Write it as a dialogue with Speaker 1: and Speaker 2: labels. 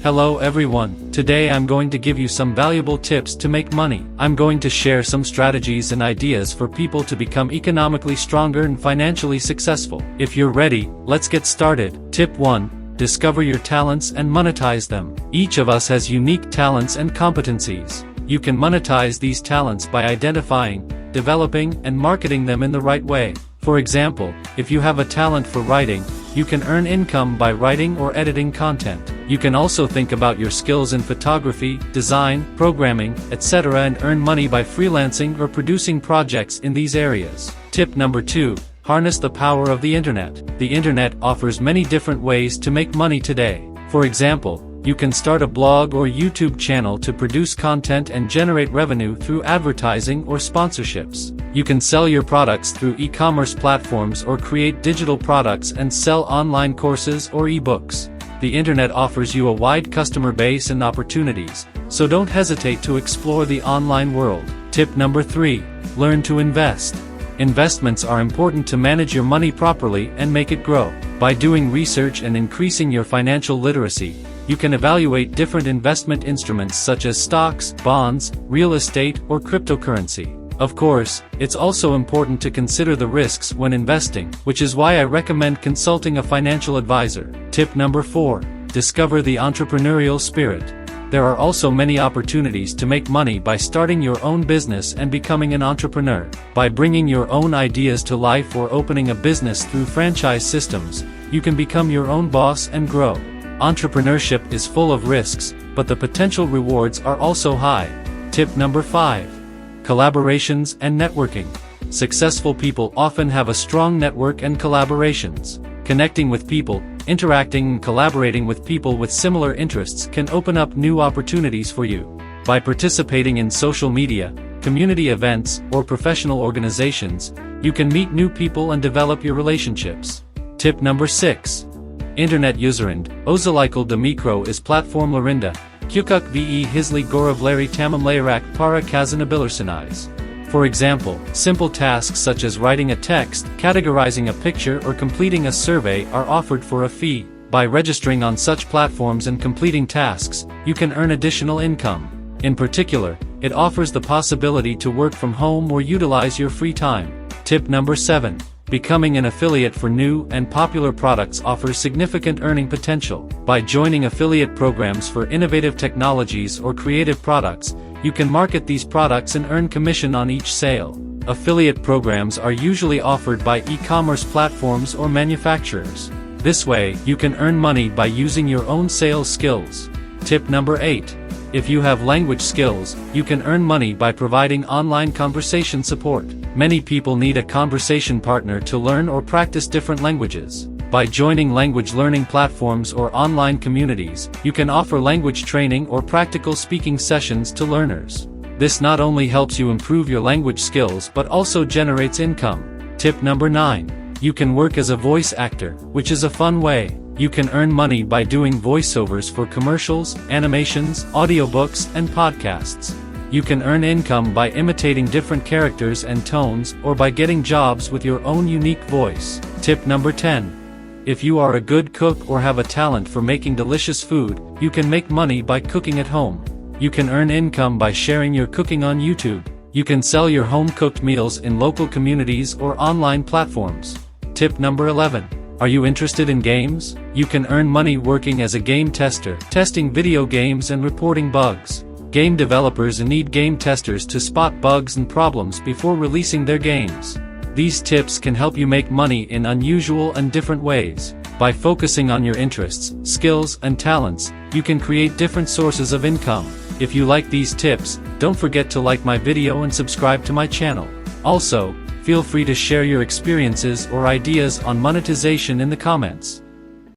Speaker 1: Hello everyone, today I'm going to give you some valuable tips to make money. I'm going to share some strategies and ideas for people to become economically stronger and financially successful. If you're ready, let's get started. Tip 1. Discover your talents and monetize them. Each of us has unique talents and competencies. You can monetize these talents by identifying, developing, and marketing them in the right way. For example, if you have a talent for writing, you can earn income by writing or editing content. You can also think about your skills in photography, design, programming, etc. and earn money by freelancing or producing projects in these areas. Tip number 2. Harness the power of the internet. The internet offers many different ways to make money today. For example, you can start a blog or YouTube channel to produce content and generate revenue through advertising or sponsorships. You can sell your products through e-commerce platforms or create digital products and sell online courses or e-books. The internet offers you a wide customer base and opportunities, so don't hesitate to explore the online world. Tip number 3. Learn to invest. Investments are important to manage your money properly and make it grow. By doing research and increasing your financial literacy, you can evaluate different investment instruments such as stocks, bonds, real estate, or cryptocurrency. Of course, it's also important to consider the risks when investing, which is why I recommend consulting a financial advisor. Tip number 4. Discover the entrepreneurial spirit. There are also many opportunities to make money by starting your own business and becoming an entrepreneur. By bringing your own ideas to life or opening a business through franchise systems, you can become your own boss and grow. Entrepreneurship is full of risks, but the potential rewards are also high. Tip number 5. Collaborations and networking. Successful people often have a strong network and collaborations. Connecting with people, interacting and collaborating with people with similar interests can open up new opportunities for you. By participating in social media, community events, or professional organizations, you can meet new people and develop your relationships. Tip number 6. Internet userind. Ozalikal de mikro is platform larinda, kukuk ve hisli goravleri tamamlayarak para kazanabilirsinais. For example, simple tasks such as writing a text, categorizing a picture or completing a survey are offered for a fee. By registering on such platforms and completing tasks, you can earn additional income. In particular, it offers the possibility to work from home or utilize your free time. Tip number 7. Becoming an affiliate for new and popular products offers significant earning potential. By joining affiliate programs for innovative technologies or creative products, you can market these products and earn commission on each sale. Affiliate programs are usually offered by e-commerce platforms or manufacturers. This way, you can earn money by using your own sales skills. Tip number 8. If you have language skills, you can earn money by providing online conversation support. Many people need a conversation partner to learn or practice different languages. By joining language learning platforms or online communities, you can offer language training or practical speaking sessions to learners. This not only helps you improve your language skills but also generates income. Tip number 9. You can work as a voice actor, which is a fun way. You can earn money by doing voiceovers for commercials, animations, audiobooks, and podcasts. You can earn income by imitating different characters and tones or by getting jobs with your own unique voice. Tip number 10. If you are a good cook or have a talent for making delicious food, you can make money by cooking at home. You can earn income by sharing your cooking on YouTube. You can sell your home-cooked meals in local communities or online platforms. Tip number 11. Are you interested in games? You can earn money working as a game tester, testing video games and reporting bugs. Game developers need game testers to spot bugs and problems before releasing their games. These tips can help you make money in unusual and different ways. By focusing on your interests, skills, and talents, you can create different sources of income. If you like these tips, don't forget to like my video and subscribe to my channel. Also, feel free to share your experiences or ideas on monetization in the comments.